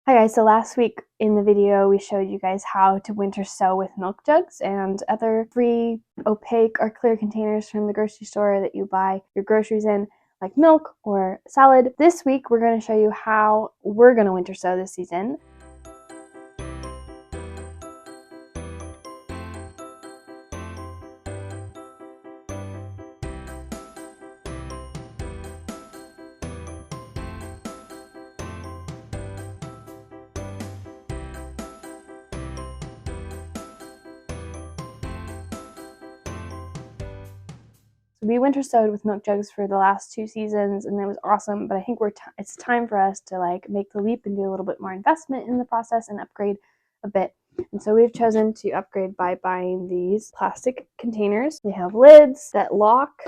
Hi guys, so last week in the video we showed you guys how to winter sow with milk jugs and other free opaque or clear containers from the grocery store that you buy your groceries in, like milk or salad. This week we're going to show you how we're going to winter sow this season. So we winter sowed with milk jugs for the last 2 seasons and it was awesome, but I think it's time for us to make the leap and do a little bit more investment in the process and upgrade a bit. And so we've chosen to upgrade by buying these plastic containers. They have lids that lock,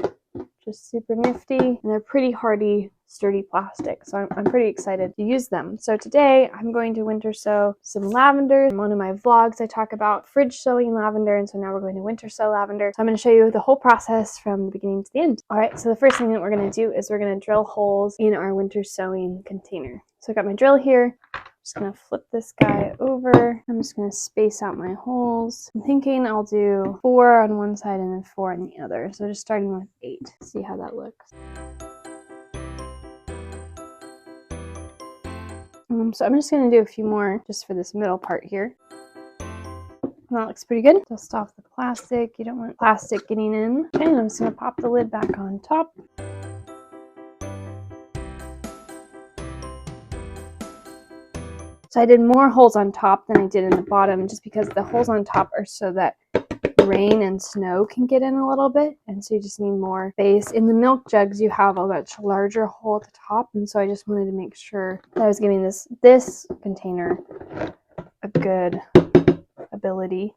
just super nifty, and they're pretty hardy, sturdy plastic, so I'm pretty excited to use them. So today I'm going to winter sow some lavender. In one of my vlogs I talk about fridge sowing lavender, and so now we're going to winter sow lavender. So I'm going to show you the whole process from the beginning to the end. Alright, so the first thing that we're going to do is we're going to drill holes in our winter sowing container. So I got my drill here. Just gonna flip this guy over. I'm just gonna space out my holes. I'm thinking I'll do 4 on one side and then 4 on the other. So just starting with 8. See how that looks. So I'm just gonna do a few more just for this middle part here. That looks pretty good. Dust off the plastic. You don't want plastic getting in. Okay, and I'm just gonna pop the lid back on top. So I did more holes on top than I did in the bottom just because the holes on top are so that rain and snow can get in a little bit, and so you just need more space. In the milk jugs you have a much larger hole at the top, and so I just wanted to make sure that I was giving this container a good ability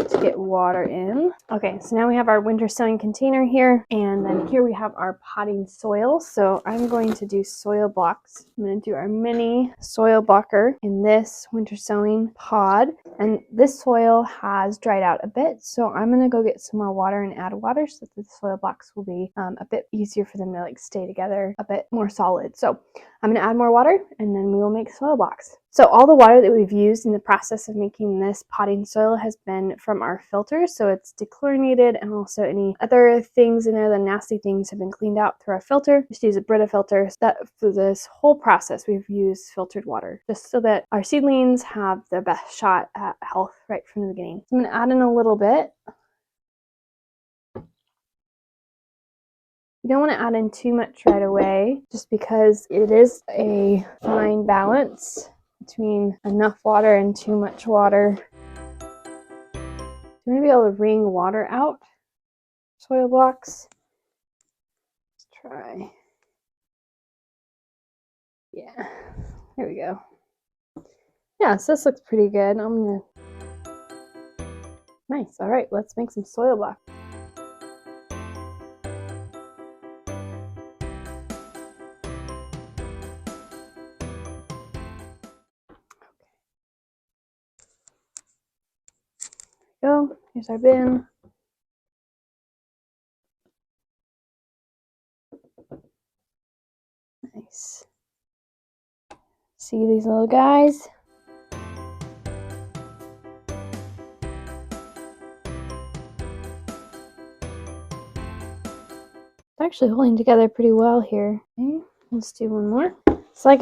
to get water in. Okay, so now we have our winter sowing container here, and then here we have our potting soil. So I'm going to do soil blocks. I'm going to do our mini soil blocker in this winter sowing pod, and this soil has dried out a bit, so I'm going to go get some more water and add water so that the soil blocks will be a bit easier for them to stay together, a bit more solid. So I'm going to add more water and then we will make soil blocks. So all the water that we've used in the process of making this potting soil has been from our filter, so it's dechlorinated, and also any other things in there, the nasty things, have been cleaned out through our filter. Just use a Brita filter. So that for this whole process we've used filtered water, just so that our seedlings have the best shot at health right from the beginning. So I'm going to add in a little bit. You don't want to add in too much right away, just because it is a fine balance between enough water and too much water. I'm going to be able to wring water out soil blocks. Let's try. Yeah, there we go. Yeah, so this looks pretty good. Nice. All right, let's make some soil blocks. Go. Here's our bin. Nice. See these little guys? It's actually holding together pretty well here. Okay, let's do one more. It's like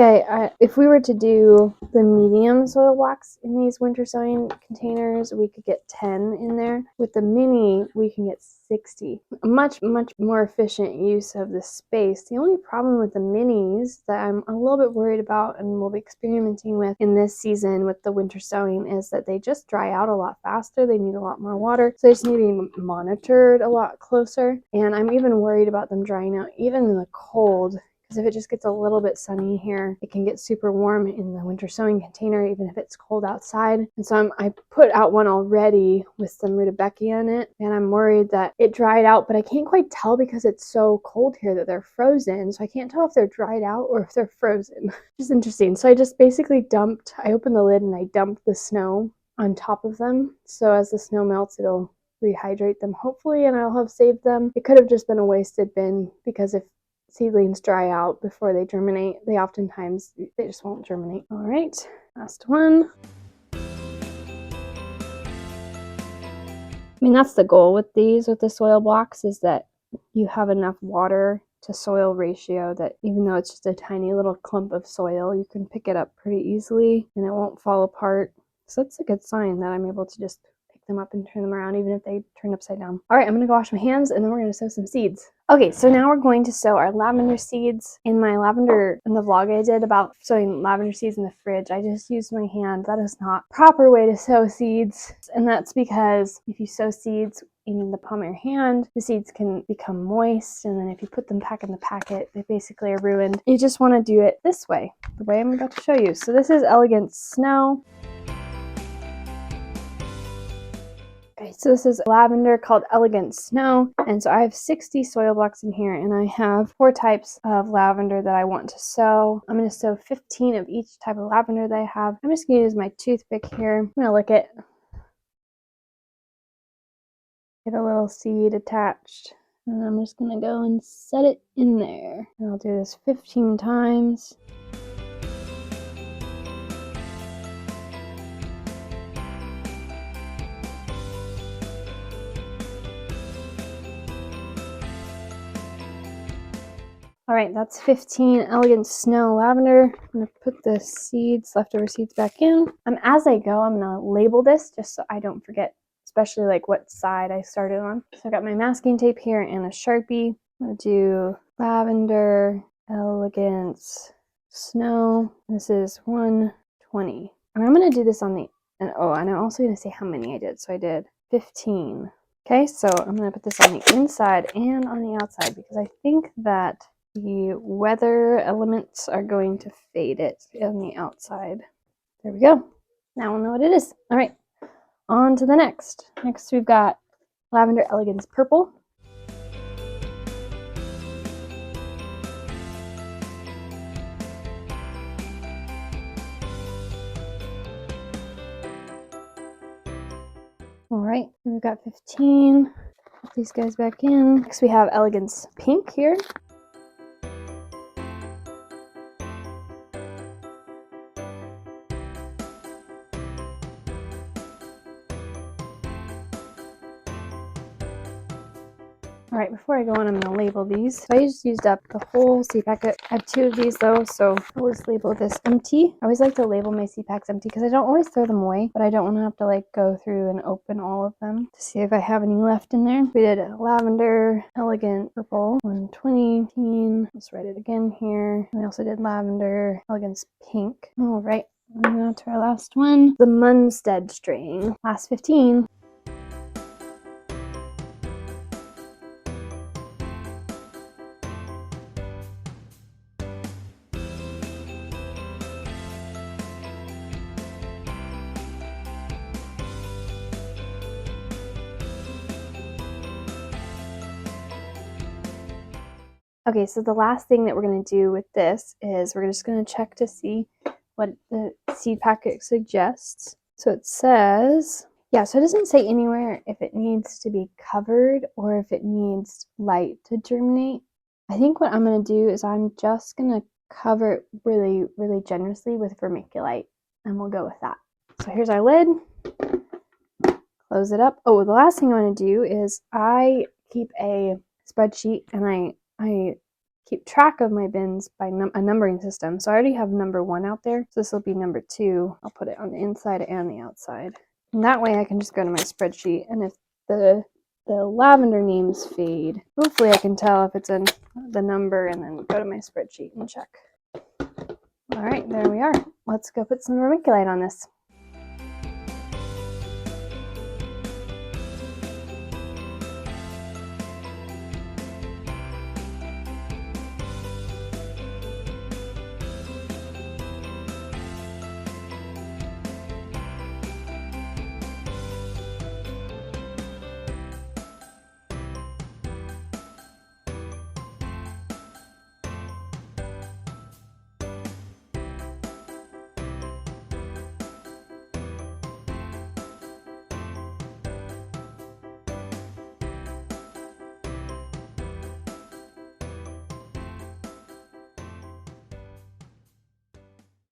if we were to do the medium soil blocks in these winter sowing containers, we could get 10 in there. With the mini, we can get 60. A much more efficient use of the space. The only problem with the minis that I'm a little bit worried about and we'll be experimenting with in this season with the winter sowing is that they just dry out a lot faster. They need a lot more water, so they just need to be monitored a lot closer. And I'm even worried about them drying out even in the cold, because if it just gets a little bit sunny here, it can get super warm in the winter sowing container even if it's cold outside. And so I put out one already with some rudbeckia in it, and I'm worried that it dried out, but I can't quite tell because it's so cold here that they're frozen, so I can't tell if they're dried out or if they're frozen. Which is interesting. So I just basically I opened the lid and I dumped the snow on top of them, so as the snow melts it'll rehydrate them hopefully, and I'll have saved them. It could have just been a wasted bin, because if seedlings dry out before they germinate, they just won't germinate. All right, last one. I mean, that's the goal with the soil blocks, is that you have enough water to soil ratio that even though it's just a tiny little clump of soil, you can pick it up pretty easily and it won't fall apart. So that's a good sign that I'm able to just pick them up and turn them around, even if they turn upside down. All right, I'm gonna go wash my hands and then we're gonna sow some seeds. Okay, so now we're going to sow our lavender seeds. In the vlog I did about sowing lavender seeds in the fridge, I just used my hand. That is not the proper way to sow seeds. And that's because if you sow seeds in the palm of your hand, the seeds can become moist, and then if you put them back in the packet, they basically are ruined. You just want to do it this way, the way I'm about to show you. So this is Elegant Snow. Okay, so this is lavender called Elegant Snow, and so I have 60 soil blocks in here, and I have 4 types of lavender that I want to sow. I'm going to sow 15 of each type of lavender that I have. I'm just going to use my toothpick here. I'm going to lick it. Get a little seed attached, and I'm just going to go and set it in there. And I'll do this 15 times. All right, that's 15 Elegant Snow lavender. I'm gonna put the leftover seeds back in. As I go, I'm gonna label this just so I don't forget, especially like what side I started on. So I got my masking tape here and a Sharpie. I'm gonna do lavender, Elegant Snow. This is 120. And I'm gonna do this and I'm also gonna say how many I did. So I did 15. Okay, so I'm gonna put this on the inside and on the outside because I think that the weather elements are going to fade it on the outside. There we go. Now we'll know what it is. All right, on to the next. Next we've got Lavender Elegance Purple. All right, we've got 15. Put these guys back in. Next we have Elegance Pink here. All right, before I go on, I'm going to label these. So I just used up the whole seed packet. I have 2 of these though, so I'll just label this empty. I always like to label my seed packs empty because I don't always throw them away, but I don't want to have to like go through and open all of them to see if I have any left in there. We did lavender, elegant purple, 120. Let's write it again here. We also did lavender, elegance pink. All right, now to our last one, the Munstead strain. Last 15. Okay, so the last thing that we're going to do with this is we're just going to check to see what the seed packet suggests. So it says, yeah, so it doesn't say anywhere if it needs to be covered or if it needs light to germinate. I think what I'm going to do is I'm just going to cover it really, really generously with vermiculite, and we'll go with that. So here's our lid. Close it up. Oh, the last thing I want to do is I keep a spreadsheet and I keep track of my bins by a numbering system. So I already have number 1 out there. So this will be number 2. I'll put it on the inside and the outside. And that way I can just go to my spreadsheet, and if the lavender names fade, hopefully I can tell if it's in the number and then go to my spreadsheet and check. All right, there we are. Let's go put some vermiculite on this.